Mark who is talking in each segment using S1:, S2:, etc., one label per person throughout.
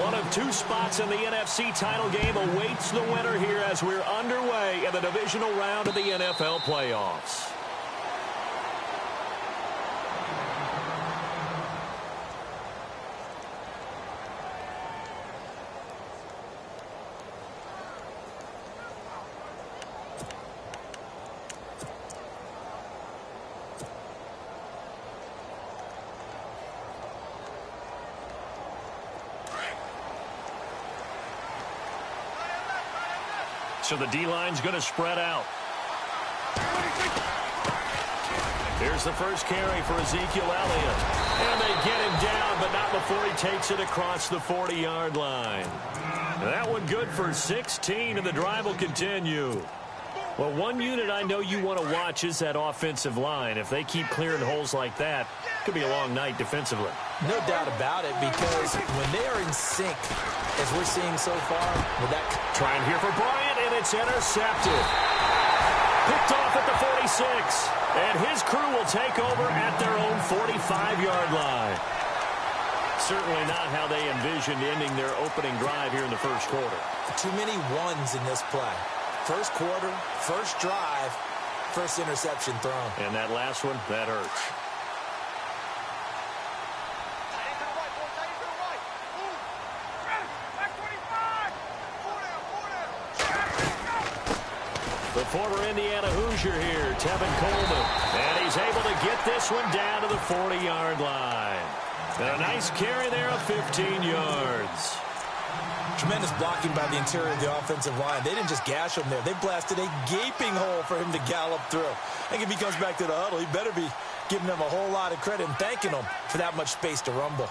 S1: One of two spots in the NFC title game awaits the winner here as we're underway in the divisional round of the NFL playoffs. So the D-line's going to spread out. Here's the first carry for Ezekiel Elliott. And they get him down, but not before he takes it across the 40-yard line. That one good for 16, and the drive will continue. Well, one unit I know you want to watch is that offensive line. If they keep clearing holes like that, it could be a long night defensively.
S2: No doubt about it, because when they are in sync, as we're seeing so far, with that
S1: trying here for Bryant, and it's intercepted. Picked off at the 46, and his crew will take over at their own 45-yard line. Certainly not how they envisioned ending their opening drive here in the first quarter.
S2: Too many ones in this play. First quarter, first drive, first interception thrown.
S1: And that last one, that hurts. The former Indiana Hoosier here, Tevin Coleman. And he's able to get this one down to the 40-yard line. And a nice carry there of 15 yards.
S2: Tremendous blocking by the interior of the offensive line. They didn't just gash him there. They blasted a gaping hole for him to gallop through. I think if he comes back to the huddle, he better be giving them a whole lot of credit and thanking them for that much space to rumble.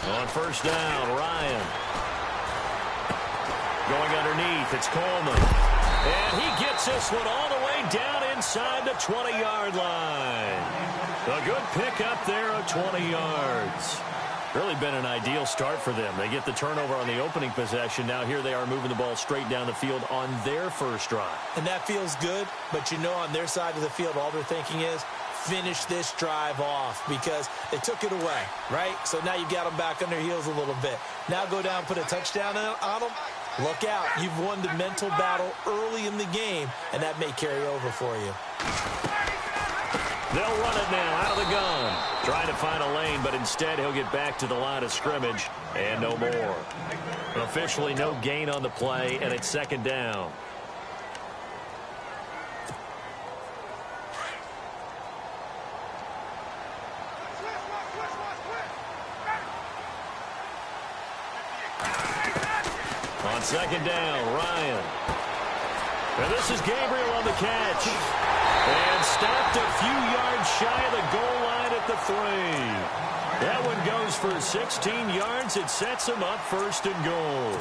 S1: On first down, Ryan. Going underneath, it's Coleman. And he gets this one all the way down inside the 20-yard line. A good pickup there of 20 yards. Really been an ideal start for them. They get the turnover on the opening possession. Now here they are moving the ball straight down the field on their first drive.
S2: And that feels good, but you know on their side of the field, all they're thinking is, finish this drive off, because they took it away, right? So now you got them back on their heels a little bit. Now go down, put a touchdown on them. Look out. You've won the mental battle early in the game, and that may carry over for you.
S1: They'll run it now out of the gun. Trying to find a lane, but instead he'll get back to the line of scrimmage and no more. Officially no gain on the play, and it's second down. On second down, Ryan. And this is Gabriel on the catch. And stopped a few yards shy of the goal line at the 3. That one goes for 16 yards. It sets him up first and goal.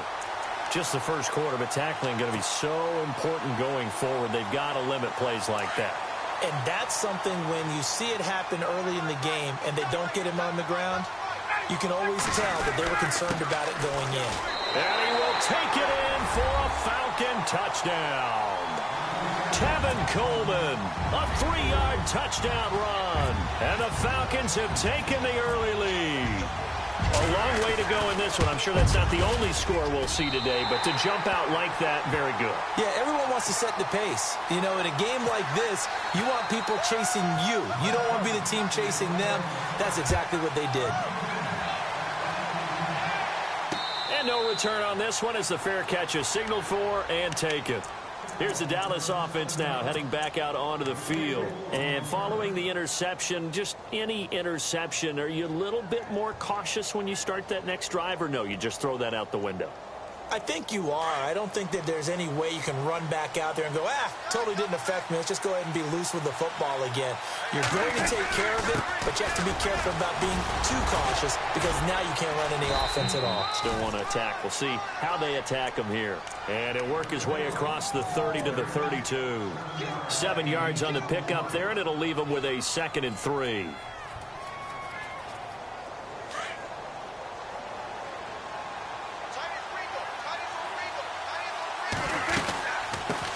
S1: Just the first quarter, but tackling going to be so important going forward. They've got to limit plays like that.
S2: And that's something when you see it happen early in the game and they don't get him on the ground, you can always tell that they were concerned about it going in.
S1: And he will take it in for a Falcon touchdown. Tevin Coleman, a 3-yard touchdown run. And the Falcons have taken the early lead. A long way to go in this one. I'm sure that's not the only score we'll see today, but to jump out like that, very good.
S2: Yeah, everyone wants to set the pace. You know, in a game like this, you want people chasing you. You don't want to be the team chasing them. That's exactly what they did.
S1: And no return on this one as the fair catch is signaled for and taken. Here's the Dallas offense now heading back out onto the field. And following the interception, just any interception, are you a little bit more cautious when you start that next drive, or no, you just throw that out the window?
S2: I think you are. I don't think that there's any way you can run back out there and go, totally didn't affect me. Let's just go ahead and be loose with the football again. You're going to take care of it, but you have to be careful about being too cautious because now you can't run any offense at all.
S1: Still want to attack. We'll see how they attack him here. And he'll work his way across the 30 to the 32. 7 yards on the pickup there, and it'll leave him with a 2nd and 3.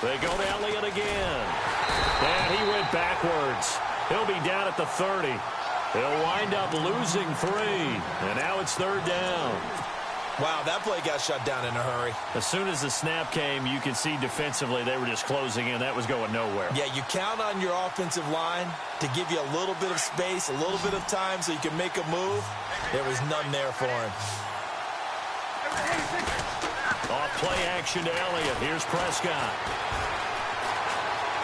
S1: They go to Elliott again. And he went backwards. He'll be down at the 30. He'll wind up losing 3. And now it's 3rd down.
S2: Wow, that play got shut down in a hurry.
S1: As soon as the snap came, you could see defensively they were just closing in. That was going nowhere.
S2: Yeah, you count on your offensive line to give you a little bit of space, a little bit of time so you can make a move. There was none there for him.
S1: Off play action to Elliott. Here's Prescott.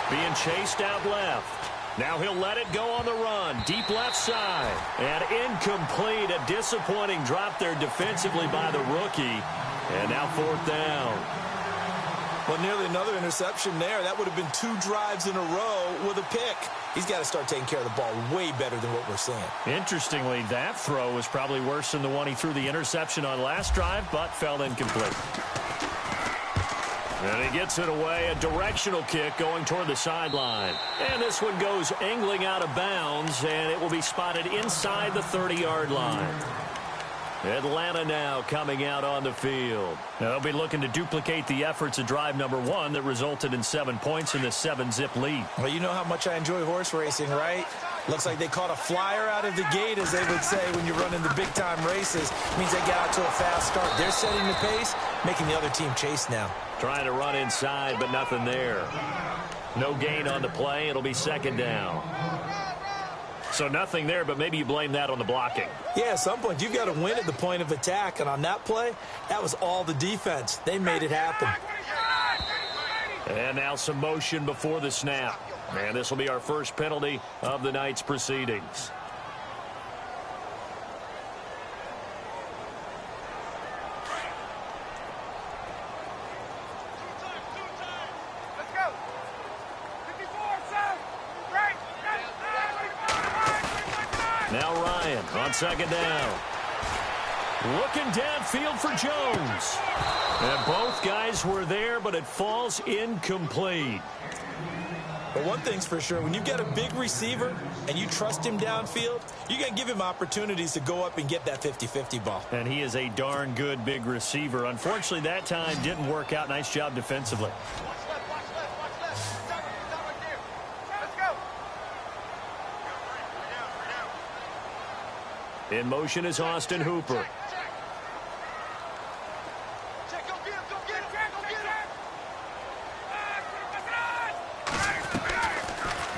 S1: Being chased out left. Now he'll let it go on the run. Deep left side. And incomplete. A disappointing drop there defensively by the rookie. And now 4th down.
S2: Well, nearly another interception there. That would have been 2 drives in a row with a pick. He's got to start taking care of the ball way better than what we're seeing.
S1: Interestingly, that throw was probably worse than the one he threw the interception on last drive, but fell incomplete. And he gets it away, a directional kick going toward the sideline. And this one goes angling out of bounds, and it will be spotted inside the 30-yard line. Atlanta now coming out on the field. They'll be looking to duplicate the efforts of drive number 1 that resulted in 7 points in this 7-zip lead.
S2: Well, you know how much I enjoy horse racing, right? Looks like they caught a flyer out of the gate, as they would say when you're running the big-time races. Means they got out to a fast start. They're setting the pace, making the other team chase now.
S1: Trying to run inside, but nothing there. No gain on the play. It'll be 2nd down. So nothing there, but maybe you blame that on the blocking.
S2: Yeah, at some point, you've got to win at the point of attack. And on that play, that was all the defense. They made it happen.
S1: And now some motion before the snap. And this will be our first penalty of the night's proceedings. Now Ryan on 2nd down. Looking downfield for Jones. And both guys were there, but it falls incomplete.
S2: But one thing's for sure, when you've got a big receiver and you trust him downfield, you got to give him opportunities to go up and get that 50-50 ball.
S1: And he is a darn good big receiver. Unfortunately, that time didn't work out. Nice job defensively. In motion is Austin Hooper.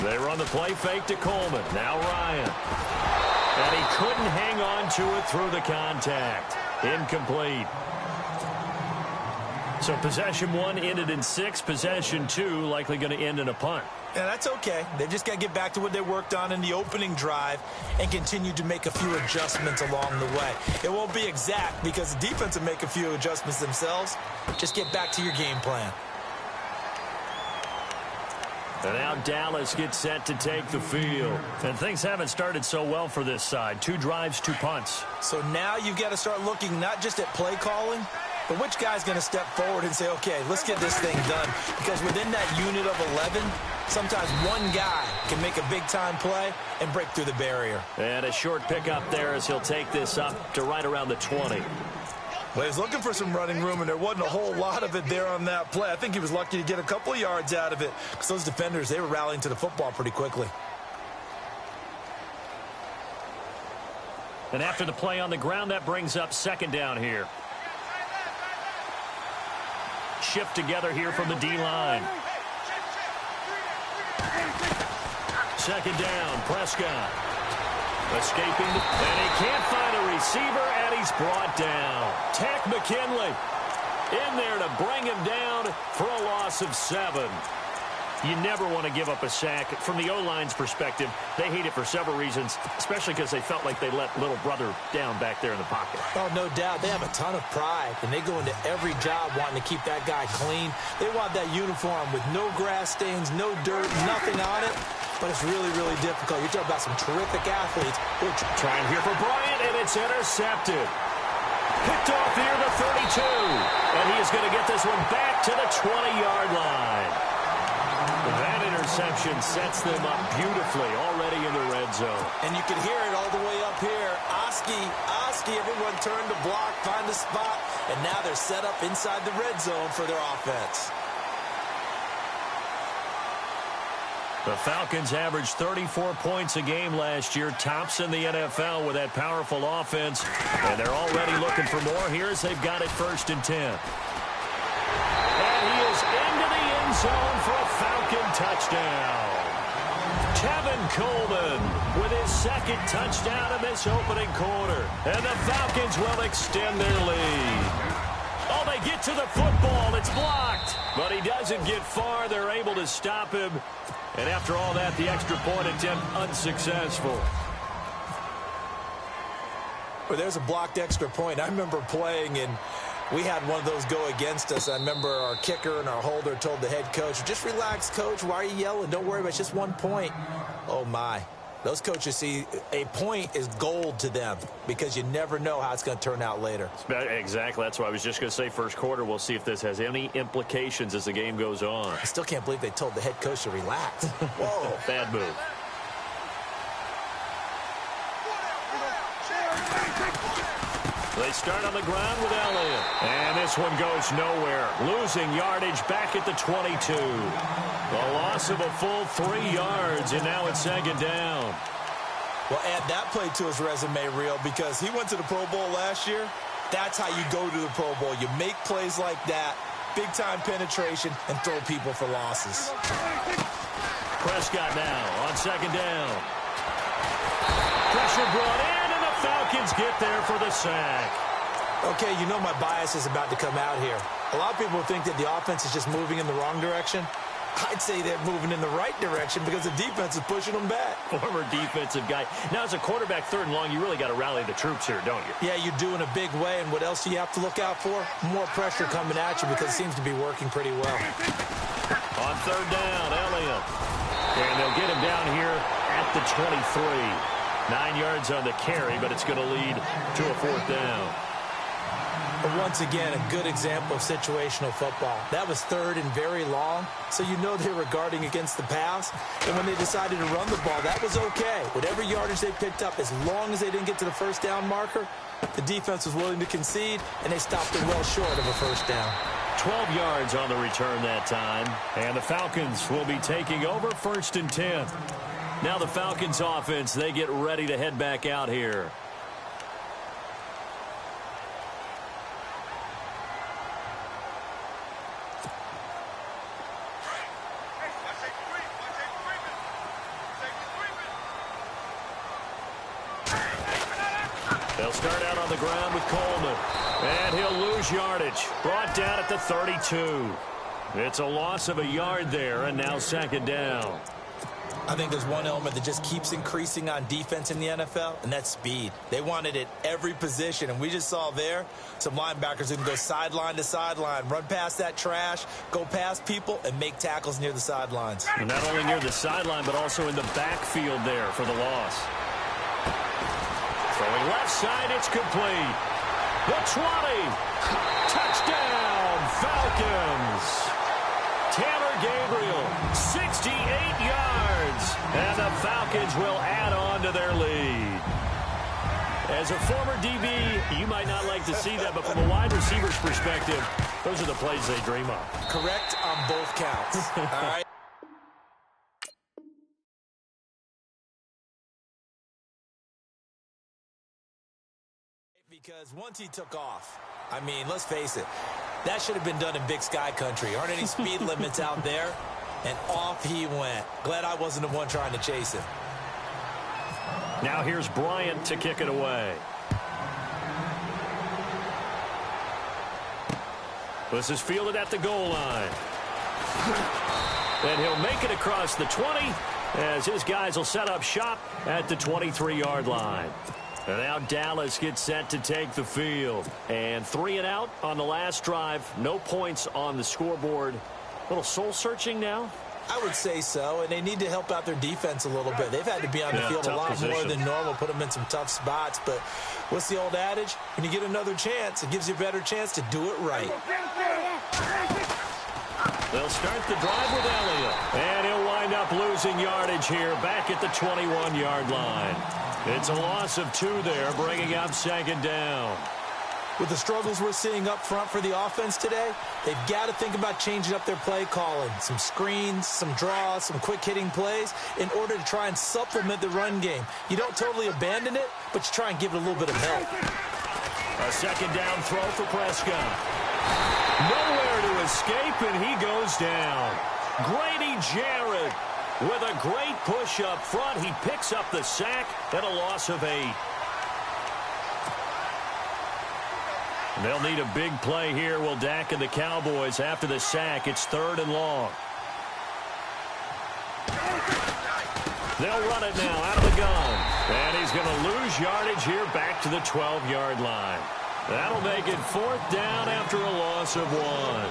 S1: They run the play fake to Coleman. Now Ryan. And he couldn't hang on to it through the contact. Incomplete. So possession 1 ended in 6. Possession 2 likely going to end in a punt.
S2: Yeah, that's okay. They just got to get back to what they worked on in the opening drive and continue to make a few adjustments along the way. It won't be exact because the defense will make a few adjustments themselves. Just get back to your game plan.
S1: And now Dallas gets set to take the field. And things haven't started so well for this side. 2 drives, 2 punts.
S2: So now you've got to start looking not just at play calling, but which guy's going to step forward and say, okay, let's get this thing done. Because within that unit of 11, sometimes one guy can make a big-time play and break through the barrier.
S1: And a short pickup there as he'll take this up to right around the 20.
S2: Well, he's looking for some running room, and there wasn't a whole lot of it there on that play. I think he was lucky to get a couple of yards out of it because those defenders, they were rallying to the football pretty quickly.
S1: And after the play on the ground, that brings up 2nd down here. Shift together here from the D-line. 2nd down, Prescott. Escaping, and he can't find a receiver, and he's brought down. Tack McKinley in there to bring him down for a loss of 7. You never want to give up a sack. From the O-line's perspective, they hate it for several reasons, especially because they felt like they let little brother down back there in the pocket.
S2: Oh, no doubt. They have a ton of pride, and they go into every job wanting to keep that guy clean. They want that uniform with no grass stains, no dirt, nothing on it. But it's really, really difficult. You're talking about some terrific athletes.
S1: Trying here for Bryant, and it's intercepted. Picked off here to 32. And he is going to get this one back to the 20-yard line. That interception sets them up beautifully already in the red zone.
S2: And you can hear it all the way up here. Oski, everyone turned to block, find a spot, and now they're set up inside the red zone for their offense.
S1: The Falcons averaged 34 points a game last year, tops in the NFL with that powerful offense, and they're already looking for more. Here's they've got it 1st and 10. And he is into the end zone for a Falcon touchdown. Tevin Coleman with his 2nd touchdown in this opening quarter, and the Falcons will extend their lead. Oh, they get to the football. It's blocked, but he doesn't get far. They're able to stop him. And after all that, the extra point attempt unsuccessful.
S2: Well, there's a blocked extra point. I remember playing, and we had one of those go against us. I remember our kicker and our holder told the head coach, just relax, coach. Why are you yelling? Don't worry about it. It's just 1 point. Oh, my. Those coaches see a point is gold to them because you never know how it's going to turn out later.
S1: Exactly. That's what I was just going to say. First quarter, we'll see if this has any implications as the game goes on.
S2: I still can't believe they told the head coach to relax. Whoa.
S1: Bad move. They start on the ground with Elliott. And this one goes nowhere. Losing yardage back at the 22. A loss of a full 3 yards, and now it's 2nd down.
S2: Well, add that play to his resume, Real, because he went to the Pro Bowl last year. That's how you go to the Pro Bowl. You make plays like that, big-time penetration, and throw people for losses.
S1: Prescott now on 2nd down. Pressure brought in, and the Falcons get there for the sack.
S2: Okay, you know my bias is about to come out here. A lot of people think that the offense is just moving in the wrong direction. I'd say they're moving in the right direction because the defense is pushing them back.
S1: Former defensive guy. Now, as a quarterback, 3rd and long, you really got to rally the troops here, don't you?
S2: Yeah, you do in a big way. And what else do you have to look out for? More pressure coming at you because it seems to be working pretty well.
S1: On 3rd down, Elliott. And they'll get him down here at the 23. 9 yards on the carry, but it's going to lead to a 4th down.
S2: But once again, a good example of situational football. That was 3rd and very long, so you know they were guarding against the pass. And when they decided to run the ball, that was okay. Whatever yardage they picked up, as long as they didn't get to the 1st down marker, the defense was willing to concede, and they stopped it well short of a 1st down.
S1: 12 yards on the return that time, and the Falcons will be taking over 1st and 10. Now the Falcons offense, they get ready to head back out here. They'll start out on the ground with Coleman. And he'll lose yardage. Brought down at the 32. It's a loss of a yard there, and now 2nd down.
S2: I think there's one element that just keeps increasing on defense in the NFL, and that's speed. They want it at every position, and we just saw there some linebackers who can go sideline to sideline, run past that trash, go past people, and make tackles near the sidelines.
S1: And not only near the sideline, but also in the backfield there for the loss. Throwing left side, it's complete. The 20. Touchdown, Falcons. Taylor Gabriel, 68 yards. And the Falcons will add on to their lead. As a former DB, you might not like to see that, but from a wide receiver's perspective, those are the plays they dream of.
S2: Correct on both counts. All right. Because once he took off, I mean, let's face it, that should have been done in Big Sky Country. Aren't any speed limits out there? And off he went. Glad I wasn't the one trying to chase him.
S1: Now here's Bryant to kick it away. This is fielded at the goal line. And he'll make it across the 20 as his guys will set up shop at the 23-yard line. And now Dallas gets set to take the field. And 3 and out on the last drive. No points on the scoreboard. A little soul-searching now?
S2: I would say so, and they need to help out their defense a little bit. They've had to be on the field a lot more than normal, put them in some tough spots. But what's the old adage? When you get another chance, it gives you a better chance to do it right.
S1: They'll start the drive with Elliott. And he'll wind up losing yardage here back at the 21-yard line. It's a loss of 2 there, bringing up 2nd down.
S2: With the struggles we're seeing up front for the offense today, they've got to think about changing up their play calling. Some screens, some draws, some quick-hitting plays in order to try and supplement the run game. You don't totally abandon it, but you try and give it a little bit of help.
S1: A second down throw for Prescott. Nowhere to escape, and he goes down. Grady Jarrett with a great push up front. He picks up the sack and a loss of 8. They'll need a big play here, will Dak and the Cowboys. After the sack, it's 3rd and long. They'll run it now out of the gun. And he's going to lose yardage here back to the 12-yard line. That'll make it 4th down after a loss of 1.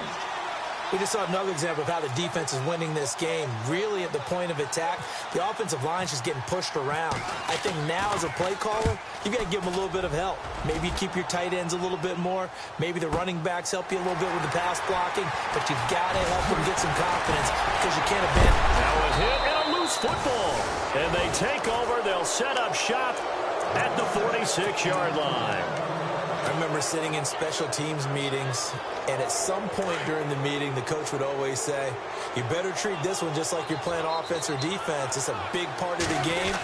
S2: We just saw another example of how the defense is winning this game. Really at the point of attack, the offensive line's just getting pushed around. I think now as a play caller, you've got to give them a little bit of help. Maybe keep your tight ends a little bit more. Maybe the running backs help you a little bit with the pass blocking. But you've got to help them get some confidence because you can't abandon.
S1: Now a hit and a loose football. And they take over. They'll set up shop at the 46-yard line.
S2: I remember sitting in special teams meetings, and at some point during the meeting, the coach would always say, you better treat this one just like you're playing offense or defense. It's a big part of the game,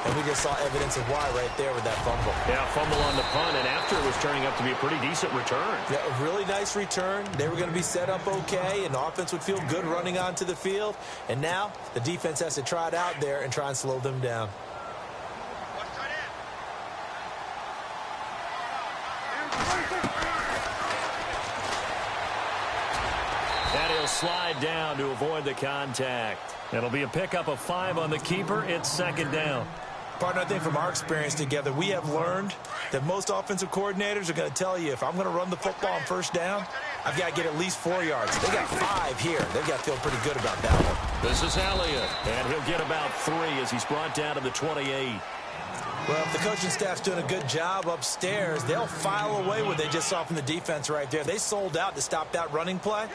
S2: and we just saw evidence of why right there with that fumble.
S1: Yeah, fumble on the punt, and after it was turning up to be a pretty decent return.
S2: Yeah, a really nice return. They were going to be set up okay, and the offense would feel good running onto the field. And now the defense has to try it out there and try and slow them down.
S1: And he'll slide down to avoid the contact. It'll be a pickup of 5 on the keeper. It's 2nd down.
S2: Partner, I think from our experience together, we have learned that most offensive coordinators are going to tell you, if I'm going to run the football on 1st down, I've got to get at least 4 yards. They got 5 here. They've got to feel pretty good about that one.
S1: This is Elliott, and he'll get about 3 as he's brought down to the 28.
S2: Well, if the coaching staff's doing a good job upstairs, they'll file away what they just saw from the defense right there. They sold out to stop that running play.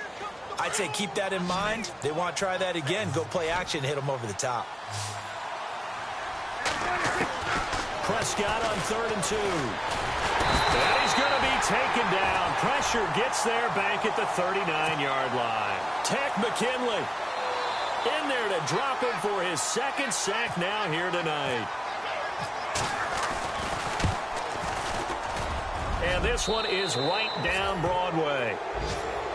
S2: I'd say keep that in mind. They want to try that again. Go play action, hit them over the top.
S1: Prescott on 3rd and 2. And he's going to be taken down. Pressure gets there back at the 39-yard line. Tech McKinley in there to drop him for his 2nd sack now here tonight. And this one is right down Broadway.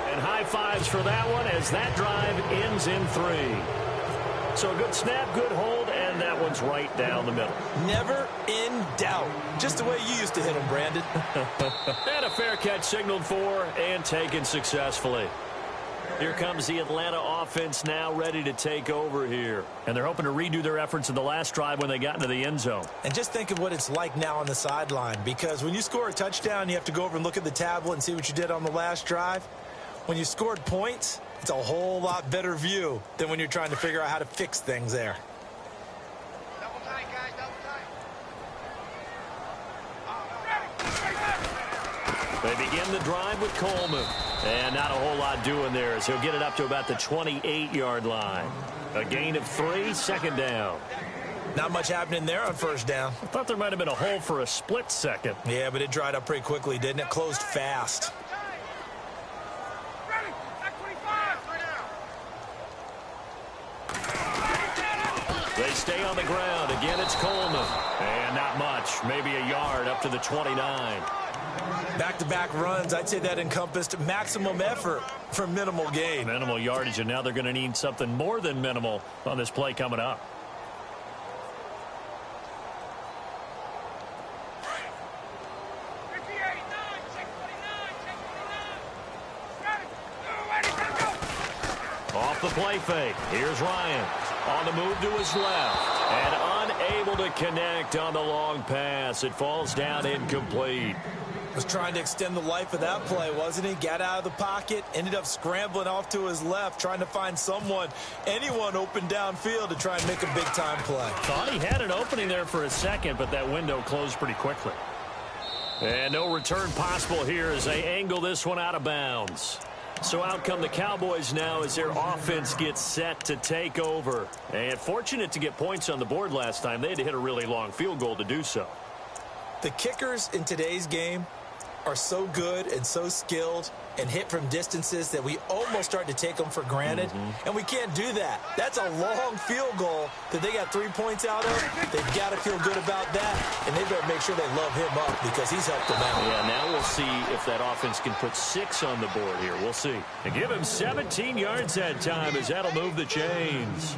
S1: And high fives for that one as that drive ends in 3. So a good snap, good hold, and that one's right down the middle.
S2: Never in doubt. Just the way you used to hit them, Brandon.
S1: And a fair catch signaled for and taken successfully. Here comes the Atlanta offense now ready to take over here. And they're hoping to redo their efforts in the last drive when they got into the end zone.
S2: And just think of what it's like now on the sideline. Because when you score a touchdown, you have to go over and look at the tablet and see what you did on the last drive. When you scored points, it's a whole lot better view than when you're trying to figure out how to fix things there.
S3: Double tight, guys, double tight.
S1: They begin the drive with Coleman. And not a whole lot doing there as he'll get it up to about the 28-yard line. A gain of 3, 2nd down.
S2: Not much happening there on 1st down.
S1: I thought there might have been a hole for a split second.
S2: Yeah, but it dried up pretty quickly, didn't it? Closed fast.
S3: Ready, back 25, right now.
S1: They stay on the ground. Again, it's Coleman. And not much. Maybe a yard up to the 29.
S2: Back-to-back runs, I'd say that encompassed maximum effort for minimal gain.
S1: Minimal yardage, and now they're going to need something more than minimal on this play coming up. Off the play fake. Here's Ryan. On the move to his left. And unable to connect on the long pass. It falls down incomplete.
S2: Was trying to extend the life of that play, wasn't he? Got out of the pocket, ended up scrambling off to his left, trying to find anyone open downfield to try and make a big-time play.
S1: Thought he had an opening there for a second, but that window closed pretty quickly. And no return possible here as they angle this one out of bounds. So out come the Cowboys now as their offense gets set to take over. And fortunate to get points on the board last time. They had to hit a really long field goal to do so.
S2: The kickers in today's game are so good and so skilled and hit from distances that we almost start to take them for granted, and we can't do that. That's a long field goal that they got 3 points out of. They've got to feel good about that, and they better make sure they love him up because he's helped them out.
S1: Yeah, now we'll see if that offense can put 6 on the board here. We'll see. And give him 17 yards that time as that'll move the chains.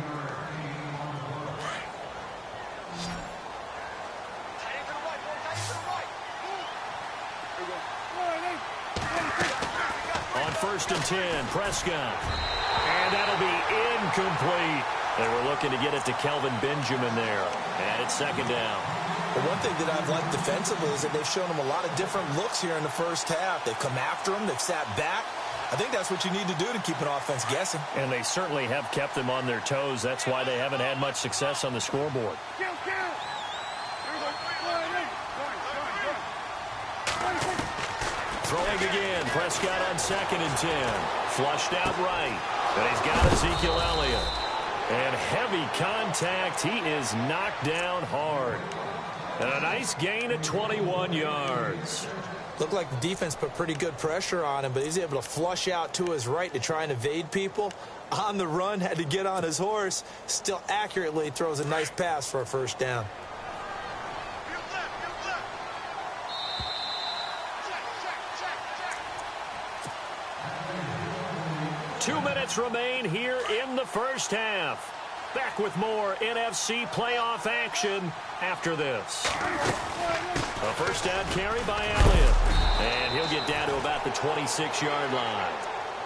S1: On 1st and 10, Prescott. And that'll be incomplete. They were looking to get it to Kelvin Benjamin there. And it's 2nd down.
S2: Well, one thing that I've liked defensively is that they've shown him a lot of different looks here in the first half. They've come after him. They've sat back. I think that's what you need to do to keep an offense guessing.
S1: And they certainly have kept them on their toes. That's why they haven't had much success on the scoreboard. Throwing again. Prescott on 2nd and 10. Flushed out right. And he's got Ezekiel Elliott. And heavy contact. He is knocked down hard. And a nice gain of 21 yards.
S2: Looked like the defense put pretty good pressure on him, but he's able to flush out to his right to try and evade people. On the run, had to get on his horse. Still accurately throws a nice pass for a 1st down.
S1: 2 minutes remain here in the first half. Back with more NFC playoff action after this. A 1st down carry by Elliott. And he'll get down to about the 26-yard line.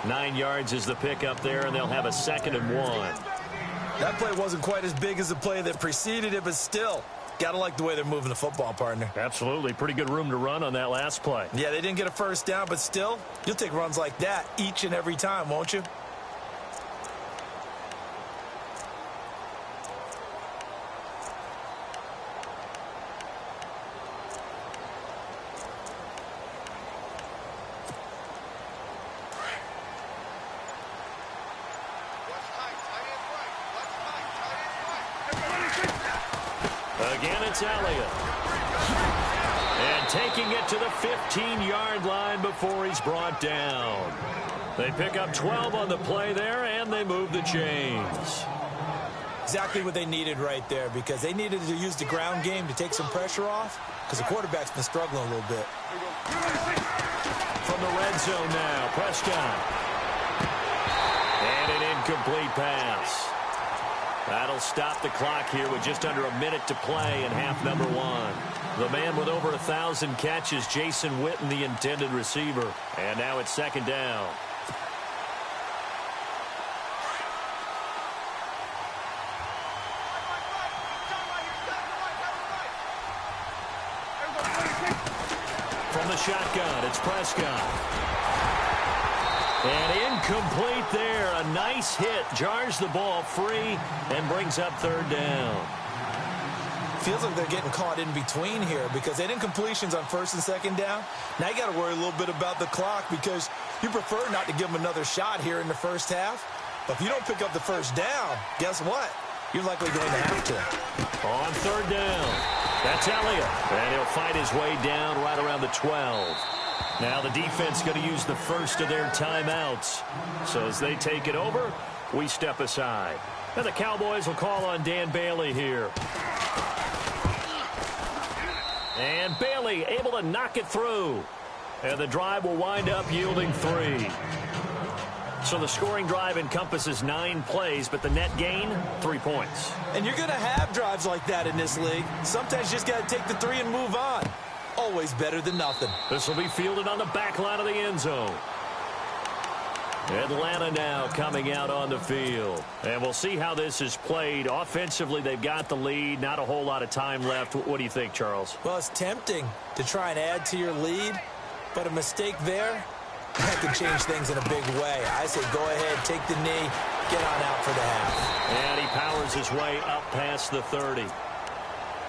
S1: 9 yards is the pickup there, and they'll have a 2nd and 1.
S2: That play wasn't quite as big as the play that preceded it, but still, got to like the way they're moving the football, partner.
S1: Absolutely. Pretty good room to run on that last play.
S2: Yeah, they didn't get a 1st down, but still, you'll take runs like that each and every time, won't you?
S1: Again, it's Elliott. And taking it to the 15-yard line before he's brought down. They pick up 12 on the play there, and they move the chains.
S2: Exactly what they needed right there, because they needed to use the ground game to take some pressure off, because the quarterback's been struggling a little bit.
S1: From the red zone now, Prescott. And an incomplete pass. That'll stop the clock here with just under a minute to play in half number 1. The man with over 1,000 catches, Jason Witten, the intended receiver. And now it's 2nd down. From the shotgun, it's Prescott. And incomplete there. A nice hit. Jars the ball free and brings up 3rd down.
S2: Feels like they're getting caught in between here because they didn't completions on 1st and 2nd down. Now you got to worry a little bit about the clock because you prefer not to give them another shot here in the first half. But if you don't pick up the 1st down, guess what? You're likely going to have to.
S1: On 3rd down. That's Elliott. And he'll fight his way down right around the 12. Now the defense going to use the first of their timeouts. So as they take it over, we step aside. And the Cowboys will call on Dan Bailey here. And Bailey able to knock it through. And the drive will wind up yielding 3. So the scoring drive encompasses 9 plays, but the net gain, 3 points.
S2: And you're going to have drives like that in this league. Sometimes you just got to take the 3 and move on. Always better than nothing.
S1: This will be fielded on the back line of the end zone. Atlanta now coming out on the field. And we'll see how this is played. Offensively, they've got the lead. Not a whole lot of time left. What do you think, Charles?
S2: Well, it's tempting to try and add to your lead, but a mistake there, that could change things in a big way. I say go ahead, take the knee, get on out for the half.
S1: And he powers his way up past the 30.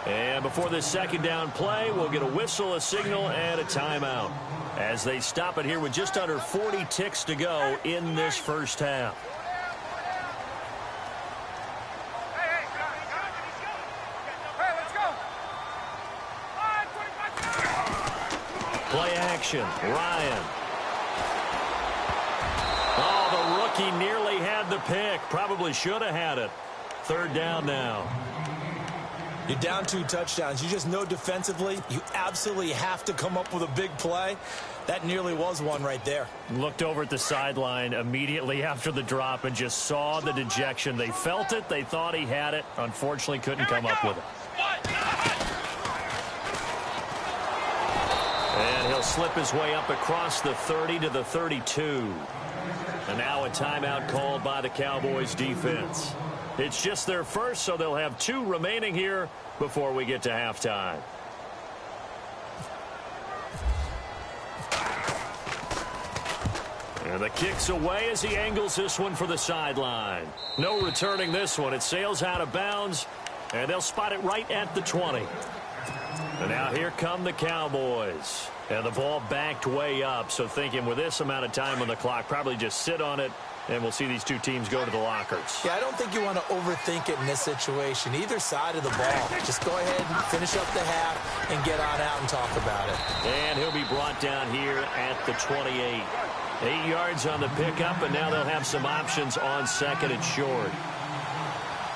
S1: And before this 2nd down play, we'll get a whistle, a signal, and a timeout as they stop it here with just under 40 ticks to go in this first half. action. Ryan. Oh, the rookie nearly had the pick. Probably should have had it. Third down now.
S2: You're down 2 touchdowns. You just know defensively you absolutely have to come up with a big play. That nearly was one right there.
S1: Looked over at the sideline immediately after the drop and just saw the dejection. They felt it. They thought he had it. Unfortunately, couldn't come up with it. And he'll slip his way up across the 30 to the 32. And now a timeout called by the Cowboys defense. It's just their first, so they'll have 2 remaining here before we get to halftime. And the kick's away as he angles this one for the sideline. No returning this one. It sails out of bounds, and they'll spot it right at the 20. And now here come the Cowboys. And the ball backed way up, so thinking with this amount of time on the clock, probably just sit on it, and we'll see these 2 teams go to the lockers.
S2: Yeah, I don't think you want to overthink it in this situation. Either side of the ball. Just go ahead and finish up the half and get on out and talk about it.
S1: And he'll be brought down here at the 28. 8 yards on the pickup, and now they'll have some options on second and short.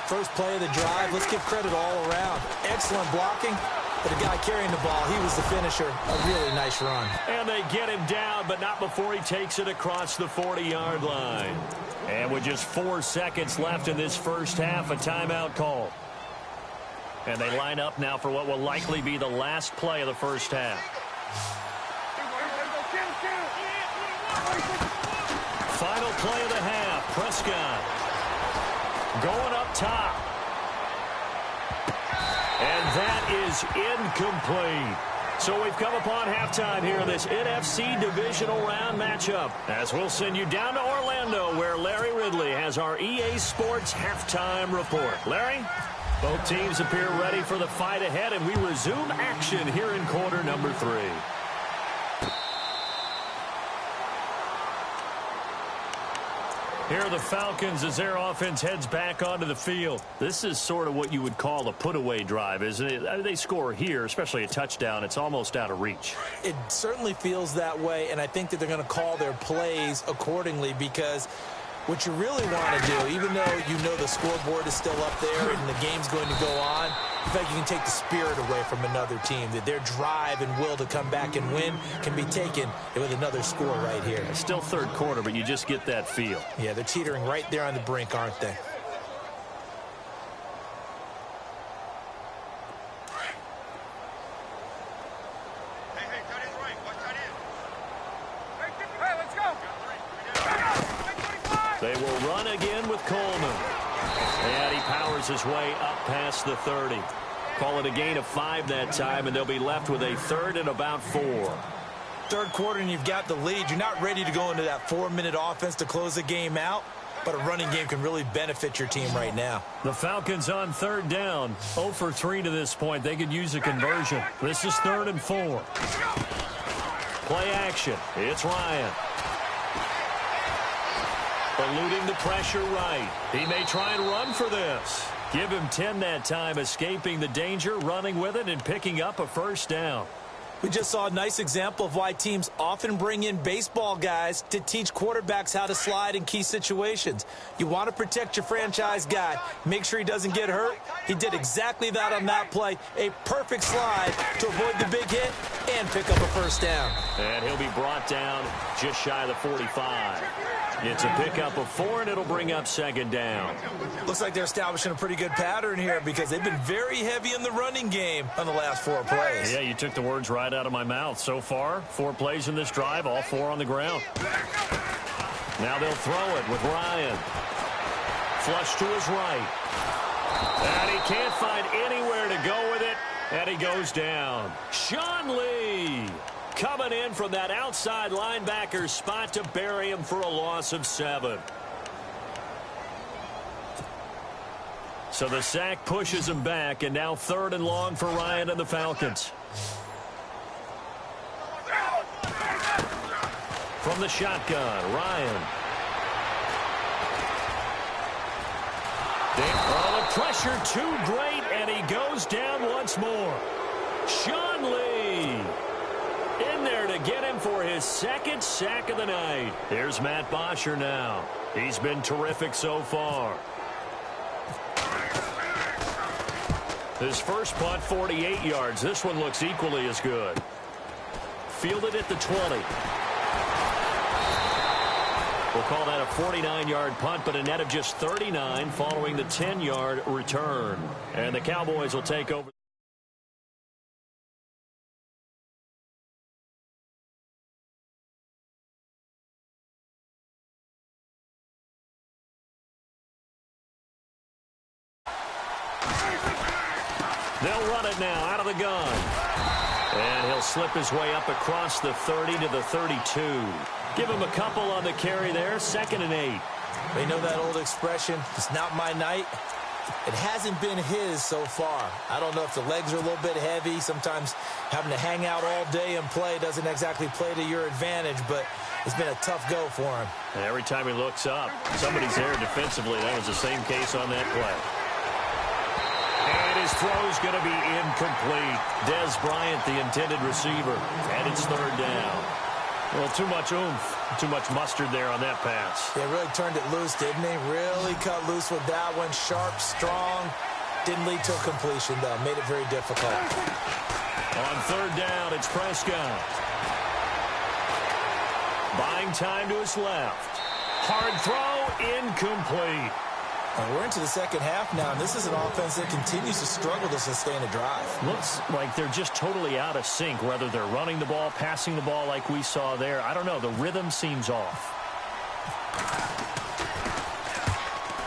S2: First play of the drive, let's give credit all around. Excellent blocking, but the guy carrying the ball, he was the finisher. A really nice run.
S1: And they get him down, but not before he takes it across the 40-yard line. And with just 4 seconds left in this first half, a timeout call. And they line up now for what will likely be the last play of the first half. Final play of the half. Prescott going up top. And that is incomplete. So we've come upon halftime here in this NFC divisional round matchup, as we'll send you down to Orlando, where Larry Ridley has our EA Sports halftime report. Larry? Both teams appear ready for the fight ahead, and we resume action here in quarter number 3. Here are the Falcons as their offense heads back onto the field. This is sort of what you would call a put-away drive, isn't it? They score here, especially a touchdown. It's almost out of reach.
S2: It certainly feels that way, and I think that they're going to call their plays accordingly, because what you really want to do, even though you know the scoreboard is still up there and the game's going to go on, in fact, you can take the spirit away from another team, that their drive and will to come back and win can be taken with another score right here.
S1: It's still third quarter, but you just get that feel.
S2: Yeah, they're teetering right there on the brink, aren't they?
S1: They will run again with Coleman. And he powers his way up past the 30. Call it a gain of 5 that time, and they'll be left with a 3rd and about 4.
S2: Third quarter, and you've got the lead. You're not ready to go into that 4-minute offense to close the game out, but a running game can really benefit your team right now.
S1: The Falcons on 3rd down. 0 for 3 to this point. They could use a conversion. This is 3rd and 4. Play action. It's Ryan. Eluding the pressure right. He may try and run for this. Give him 10 that time, escaping the danger, running with it, and picking up a first down.
S2: We just saw a nice example of why teams often bring in baseball guys to teach quarterbacks how to slide in key situations. You want to protect your franchise guy. Make sure he doesn't get hurt. He did exactly that on that play. A perfect slide to avoid the big hit and pick up a first down.
S1: And he'll be brought down just shy of the 45. It's a pickup of 4, and it'll bring up 2nd down.
S2: Looks like they're establishing a pretty good pattern here, because they've been very heavy in the running game on the last 4 plays.
S1: Yeah, you took the words right out of my mouth. So far, 4 plays in this drive, all 4 on the ground. Now they'll throw it with Ryan. Flush to his right. And he can't find anywhere to go with it, and he goes down. Sean Lee coming in from that outside linebacker spot to bury him for a loss of 7. So the sack pushes him back, and now 3rd and long for Ryan and the Falcons. From the shotgun, Ryan. Oh, the pressure too great, and he goes down once more. Sean Lee in there to get him for his second sack of the night. Here's Matt Bosher now. He's been terrific so far. His first punt, 48 yards. This one looks equally as good. Fielded at the 20. We'll call that a 49-yard punt, but a net of just 39 following the 10-yard return. And the Cowboys will take over. They'll run it now out of the gun. And he'll slip his way up across the 30 to the 32. Give him a couple on the carry there. 2nd and 8.
S2: They know that old expression, it's not my night. It hasn't been his so far. I don't know if the legs are a little bit heavy. Sometimes having to hang out all day and play doesn't exactly play to your advantage, but it's been a tough go for him.
S1: And every time he looks up, somebody's there defensively. That was the same case on that play. And his throw's going to be incomplete. Dez Bryant, the intended receiver, and it's 3rd down. Well, too much oomph, too much mustard there on that pass.
S2: They really turned it loose, didn't they? Really cut loose with that one. Sharp, strong. Didn't lead to a completion, though. Made it very difficult.
S1: On 3rd down, it's Prescott. Buying time to his left. Hard throw, incomplete.
S2: And we're into the second half now, and this is an offense that continues to struggle to sustain a drive.
S1: Looks like they're just totally out of sync, whether they're running the ball, passing the ball like we saw there. I don't know. The rhythm seems off.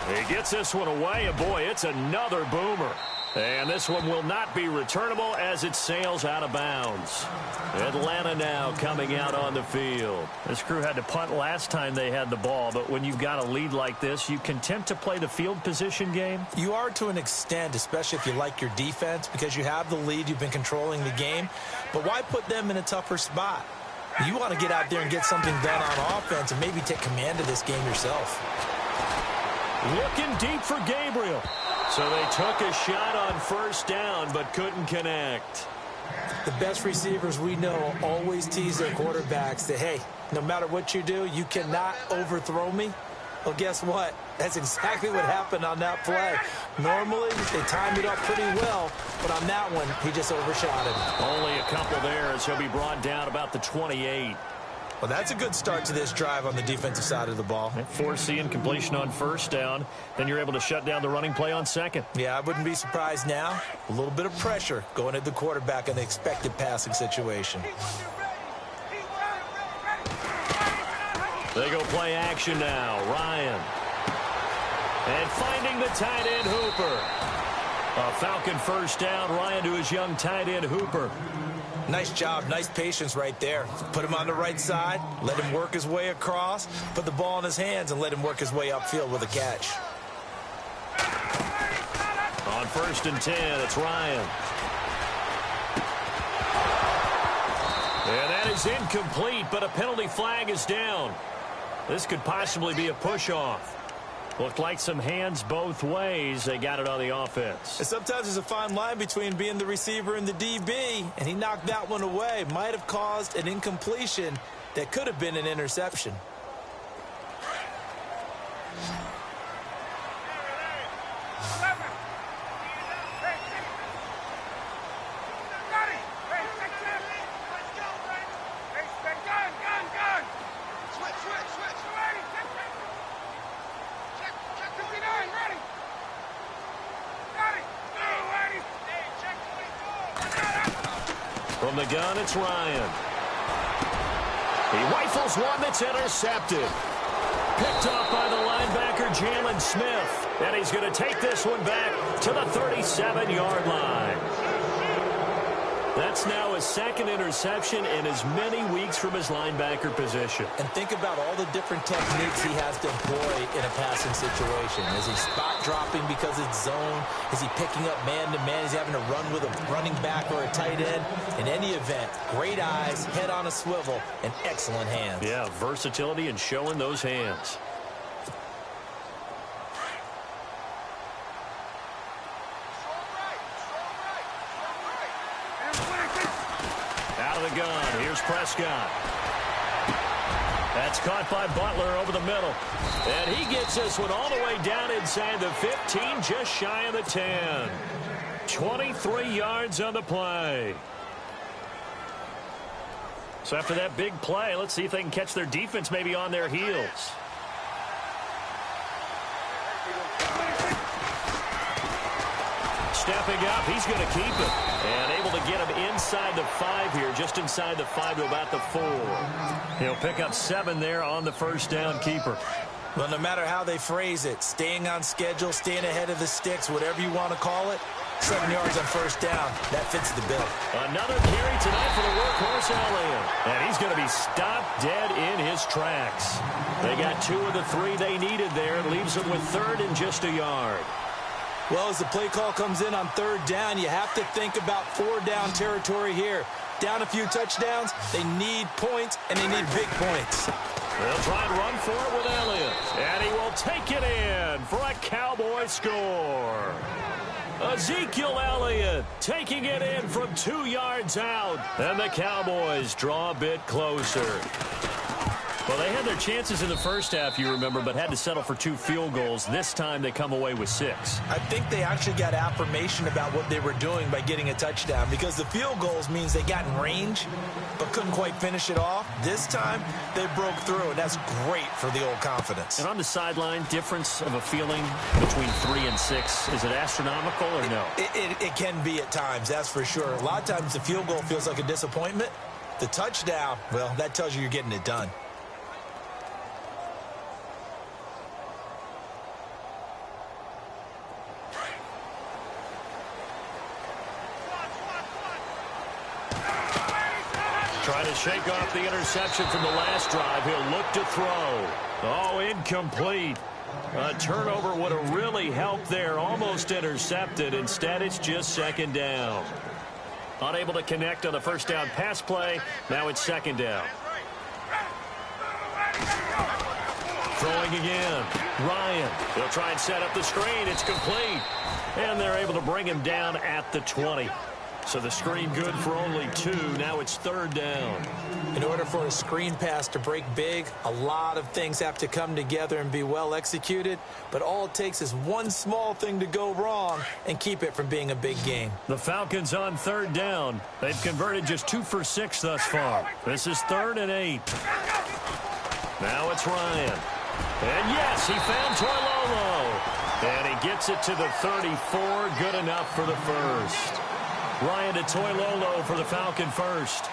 S1: He gets this one away, and boy, it's another boomer. And this one will not be returnable as it sails out of bounds. Atlanta now coming out on the field. This crew had to punt last time they had the ball, but when you've got a lead like this, you content to play the field position game?
S2: You are to an extent, especially if you like your defense, because you have the lead, you've been controlling the game. But why put them in a tougher spot? You want to get out there and get something done on offense and maybe take command of this game yourself.
S1: Looking deep for Gabriel. So they took a shot on 1st down, but couldn't connect.
S2: The best receivers we know always tease their quarterbacks that, hey, no matter what you do, you cannot overthrow me. Well, guess what? That's exactly what happened on that play. Normally, they timed it up pretty well, but on that one, he just overshot it.
S1: Only a couple there as he'll be brought down about the 28.
S2: Well, that's a good start to this drive on the defensive side of the ball.
S1: Forcing completion on 1st down. Then you're able to shut down the running play on 2nd.
S2: Yeah, I wouldn't be surprised now. A little bit of pressure going at the quarterback in the expected passing situation.
S1: They go play action now. Ryan. And finding the tight end, Hooper. A Falcon 1st down. Ryan to his young tight end, Hooper.
S2: Nice job, nice patience right there. Put him on the right side, let him work his way across, put the ball in his hands, and let him work his way upfield with a catch.
S1: On 1st and 10, it's Ryan. And that is incomplete, but a penalty flag is down. This could possibly be a push-off. Looked like some hands both ways. They got it on the offense.
S2: And sometimes there's a fine line between being the receiver and the DB, and he knocked that one away. Might have caused an incompletion that could have been an interception.
S1: From the gun, it's Ryan. He rifles one that's intercepted. Picked off by the linebacker, Jalen Smith. And he's going to take this one back to the 37-yard line. That's now his 2nd interception in as many weeks from his linebacker position.
S2: And think about all the different techniques he has to employ in a passing situation. Is he spot dropping because it's zone? Is he picking up man-to-man? Is he having to run with a running back or a tight end? In any event, great eyes, head on a swivel, and excellent hands.
S1: Yeah, versatility and showing those hands. out of the gun. Here's Prescott. That's caught by Butler over the middle. And he gets this one all the way down inside the 15, just shy of the 10. 23 yards on the play. So after that big play, let's see if they can catch their defense maybe on their heels. Stepping up, he's going to keep it. And able to get him inside the 5 here, just inside the 5 to about the 4. He'll pick up 7 there on the first down keeper.
S2: Well, no matter how they phrase it, staying on schedule, staying ahead of the sticks, whatever you want to call it, 7 yards on first down, that fits the bill.
S1: Another carry tonight for the workhorse Elliott. And he's going to be stopped dead in his tracks. They got 2 of the 3 they needed there. It leaves them with 3rd and just a yard.
S2: Well, as the play call comes in on 3rd down, you have to think about 4-down territory here. Down a few touchdowns, they need points, and they need big points.
S1: They'll try and run for it with Elliott. And he will take it in for a Cowboy score. Ezekiel Elliott taking it in from 2 yards out. And the Cowboys draw a bit closer. Well, they had their chances in the first half, you remember, but had to settle for 2 field goals. This time they come away with 6.
S2: I think they actually got affirmation about what they were doing by getting a touchdown, because the field goals means they got in range but couldn't quite finish it off. This time they broke through, and that's great for the old confidence.
S1: And on the sideline, difference of a feeling between 3 and 6, is it astronomical or no?
S2: It can be at times, that's for sure. A lot of times the field goal feels like a disappointment. The touchdown, well, that tells you you're getting it done.
S1: Trying to shake off the interception from the last drive. He'll look to throw. Oh, incomplete. A turnover would have really helped there. Almost intercepted. Instead, it's just 2nd down. Unable to connect on the first down pass play. Now it's 2nd down. Throwing again. Ryan. He'll try and set up the screen. It's complete. And they're able to bring him down at the 20. So the screen good for only 2. Now it's 3rd down.
S2: In order for a screen pass to break big, a lot of things have to come together and be well executed. But all it takes is one small thing to go wrong and keep it from being a big game.
S1: The Falcons on 3rd down. They've converted just 2 for 6 thus far. This is 3rd and 8. Now it's Ryan. And yes, he found Toilolo. And he gets it to the 34. Good enough for the first. Ryan to Toilolo for the Falcon first.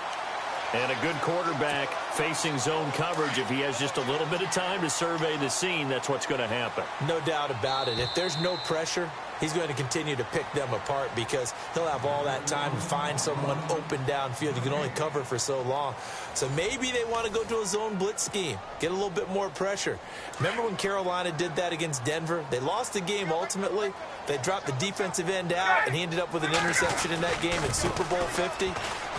S1: And a good quarterback facing zone coverage. If he has just a little bit of time to survey the scene, that's what's going to happen.
S2: No doubt about it. If there's no pressure, he's going to continue to pick them apart because he'll have all that time to find someone open downfield. You can only cover for so long. So maybe they want to go to a zone blitz scheme, get a little bit more pressure. Remember when Carolina did that against Denver? They lost the game ultimately. They dropped the defensive end out, and he ended up with an interception in that game in Super Bowl 50.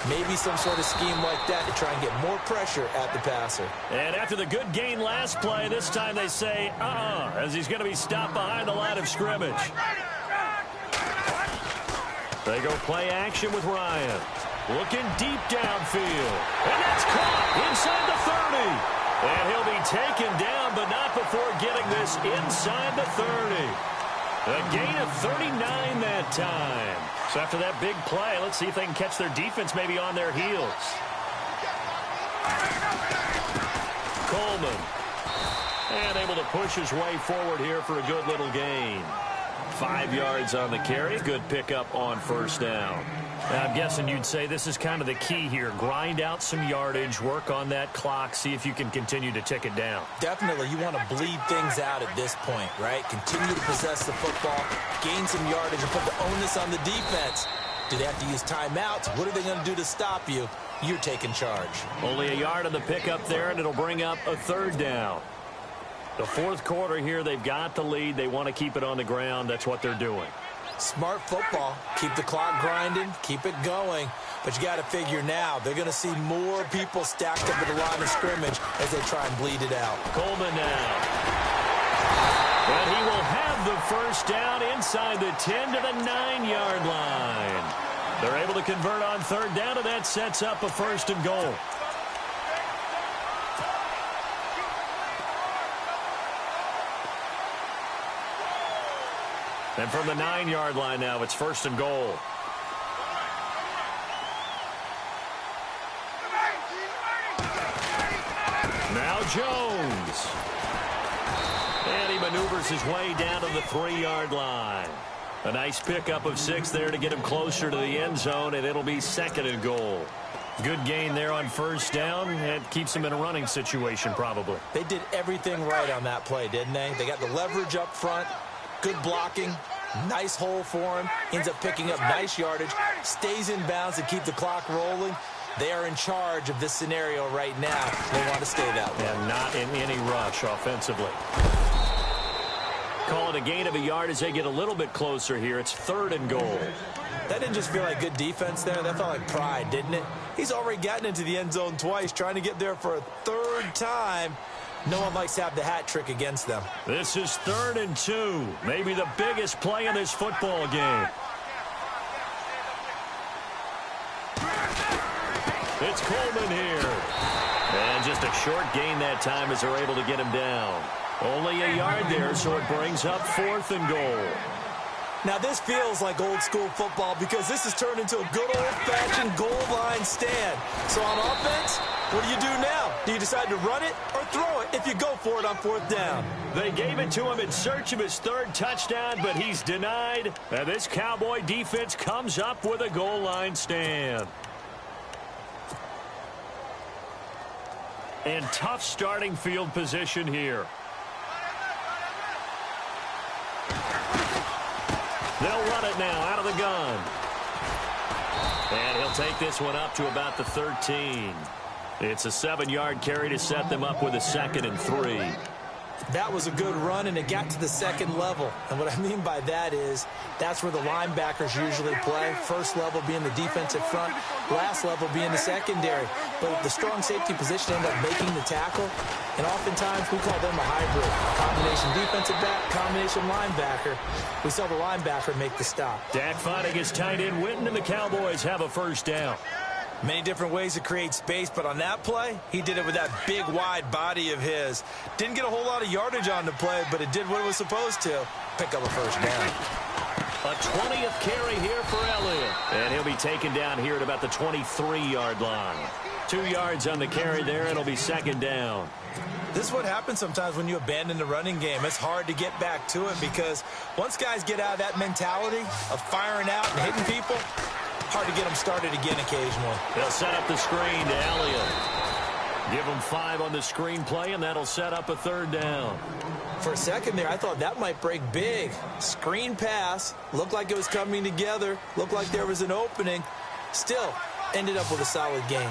S2: Maybe some sort of scheme like that to try and get more pressure at the passer.
S1: And after the good gain last play, this time they say, as he's going to be stopped behind the line of scrimmage. They go play action with Ryan. Looking deep downfield. And that's caught inside the 30. And he'll be taken down, but not before getting this inside the 30. A gain of 39 that time. So after that big play, let's see if they can catch their defense maybe on their heels. Coleman. And able to push his way forward here for a good little gain. 5 yards on the carry. Good pickup on first down. Now, I'm guessing you'd say this is kind of the key here. Grind out some yardage, work on that clock, see if you can continue to tick it down.
S2: Definitely, you want to bleed things out at this point, right? Continue to possess the football, gain some yardage, and put the onus on the defense. Do they have to use timeouts? What are they going to do to stop you? You're taking charge.
S1: Only a yard on the pickup there, and it'll bring up a 3rd down. The 4th quarter here, they've got the lead. They want to keep it on the ground. That's what they're doing.
S2: Smart football. Keep the clock grinding. Keep it going. But you got to figure now, they're going to see more people stacked up at the line of scrimmage as they try and bleed it out.
S1: Coleman now. And he will have the first down inside the 10 to the 9-yard line. They're able to convert on third down, and that sets up a 1st and goal. And from the 9-yard line now, it's 1st and goal. Now Jones. And he maneuvers his way down to the 3-yard line. A nice pickup of 6 there to get him closer to the end zone, and it'll be 2nd and goal. Good gain there on 1st down. It keeps him in a running situation probably.
S2: They did everything right on that play, didn't they? They got the leverage up front, good blocking, nice hole for him, ends up picking up nice yardage, stays in bounds to keep the clock rolling. They are in charge of this scenario right now. They want to stay that way.
S1: And not in any rush offensively. Call it a gain of a yard as they get a little bit closer here. It's 3rd and goal.
S2: That didn't just feel like good defense there. That felt like pride, didn't it? He's already gotten into the end zone twice, trying to get there for a 3rd time. No one likes to have the hat trick against them.
S1: This is 3rd and 2. Maybe the biggest play in this football game. It's Coleman here. And just a short gain that time as they're able to get him down. Only a yard there, so it brings up 4th and goal.
S2: Now, this feels like old-school football because this has turned into a good old-fashioned goal line stand. So on offense, what do you do now? Do you decide to run it or throw it if you go for it on 4th down?
S1: They gave it to him in search of his 3rd touchdown, but he's denied. And this Cowboy defense comes up with a goal line stand. And tough starting field position here. They'll run it now out of the gun. And he'll take this one up to about the 13. It's a 7-yard carry to set them up with a 2nd and 3.
S2: That was a good run, and it got to the 2nd level. And what I mean by that is that's where the linebackers usually play. First level being the defensive front, last level being the secondary. But the strong safety position ended up making the tackle, and oftentimes we call them a hybrid. Combination defensive back, combination linebacker. We saw the linebacker make the stop.
S1: Dak finding his tight end Witten, and the Cowboys have a 1st down.
S2: Many different ways to create space, but on that play, he did it with that big, wide body of his. Didn't get a whole lot of yardage on the play, but it did what it was supposed to. Pick up a 1st down.
S1: A 20th carry here for Elliott. And he'll be taken down here at about the 23-yard line. 2 yards on the carry there, and it'll be 2nd down.
S2: This is what happens sometimes when you abandon the running game. It's hard to get back to it because once guys get out of that mentality of firing out and hitting people, hard to get them started again occasionally.
S1: They'll set up the screen to Elliott. Give him 5 on the screen play, and that'll set up a 3rd down.
S2: For a second there, I thought that might break big. Screen pass. Looked like it was coming together. Looked like there was an opening. Still, ended up with a solid game.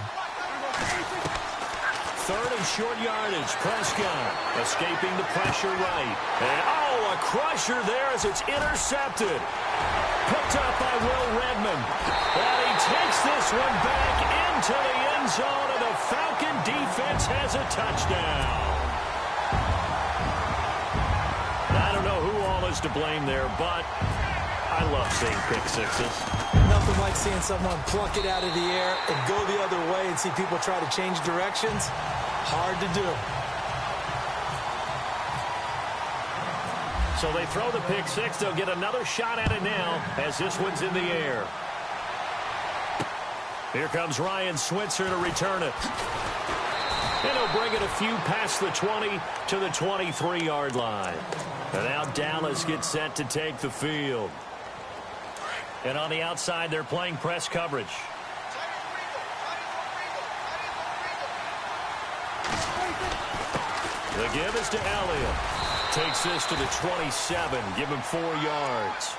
S1: 3rd and short yardage. Prescott escaping the pressure right. And, a crusher there as it's intercepted. Picked up by Will Redmond. And he takes this one back into the end zone, and the Falcon defense has a touchdown. I don't know who all is to blame there, but I love seeing pick sixes.
S2: Nothing like seeing someone pluck it out of the air and go the other way and see people try to change directions. Hard to do.
S1: So they throw the pick six. They'll get another shot at it now as this one's in the air. Here comes Ryan Switzer to return it. And he'll bring it a few past the 20 to the 23-yard line. And now Dallas gets set to take the field. And on the outside, they're playing press coverage. The give is to Elliott. Takes this to the 27. Give him 4 yards.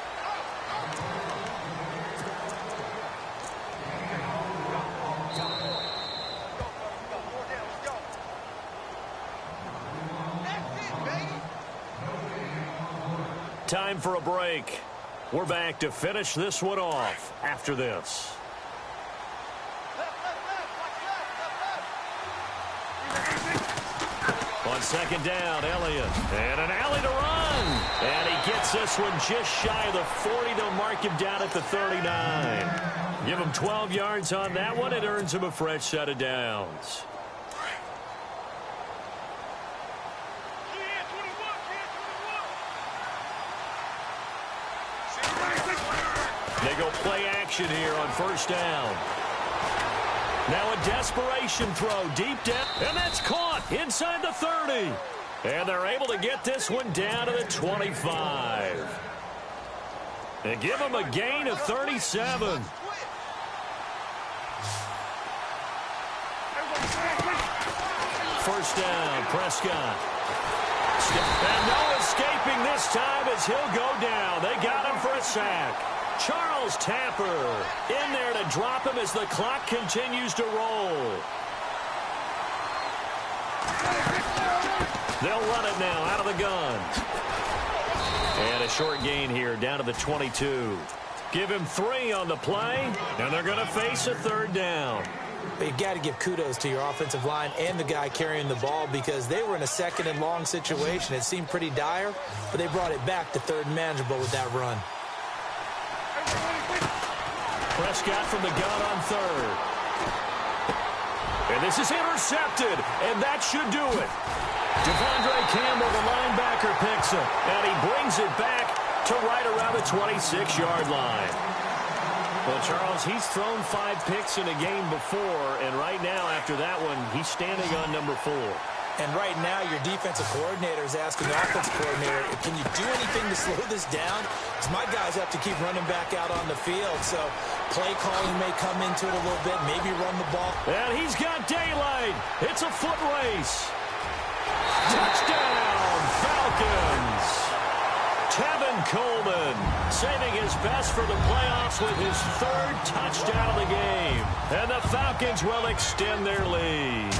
S1: Time for a break. We're back to finish this one off after this. On second down, Elliott. And an alley to run. And he gets gets this one just shy of the 40. They'll mark him down at the 39. Give him 12 yards on that one. It earns him a fresh set of downs. They go play action here on first down. Now a desperation throw deep down, and that's caught inside the 30. And they're able to get this one down to the 25. And give them a gain of 37. First down, Prescott. And no escaping this time as he'll go down. They got him for a sack. Charles Tapper in there to drop him as the clock continues to roll. They'll run it now out of the gun. And a short gain here down to the 22. Give him 3 on the play, and they're going to face a third down.
S2: But you've got to give kudos to your offensive line and the guy carrying the ball because they were in a second and long situation. It seemed pretty dire, but they brought it back to third and manageable with that run.
S1: Prescott from the gun on third. And this is intercepted, and that should do it. Devondre Campbell, the linebacker, picks it, and he brings it back to right around the 26-yard line. Well, Charles, he's thrown 5 picks in a game before, and right now, after that one, he's standing on number 4.
S2: And right now, your defensive coordinator is asking the offensive coordinator, can you do anything to slow this down? Because my guys have to keep running back out on the field. So play calling may come into it a little bit, maybe run the ball.
S1: And he's got daylight. It's a foot race. Touchdown, Falcons. Tevin Coleman saving his best for the playoffs with his 3rd touchdown of the game. And the Falcons will extend their lead.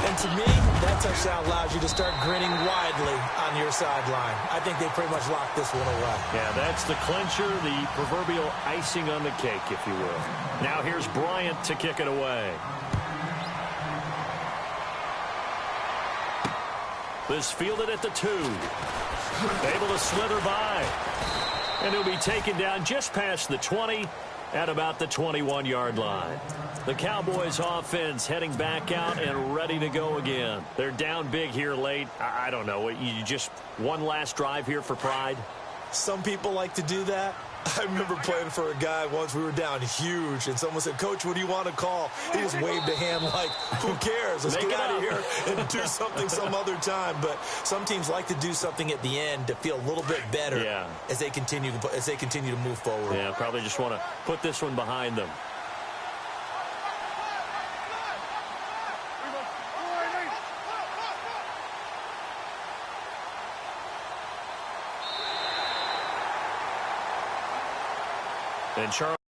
S2: And to me, that touchdown allows you to start grinning widely on your sideline. I think they pretty much locked this one away.
S1: Yeah, that's the clincher, the proverbial icing on the cake, if you will. Now here's Bryant to kick it away. This fielded at the 2. Able to slither by. And he'll be taken down just past the 20 at about the 21-yard line. The Cowboys offense heading back out and ready to go again. They're down big here late. I don't know. You just one last drive here for pride?
S2: Some people like to do that. I remember playing for a guy once. We were down huge, and someone said, Coach, what do you want to call? He just waved a hand like, who cares? Let's get out of here and do something some other time. But some teams like to do something at the end to feel a little bit better as they continue to move forward.
S1: Yeah, probably just want to put this one behind them. And Charles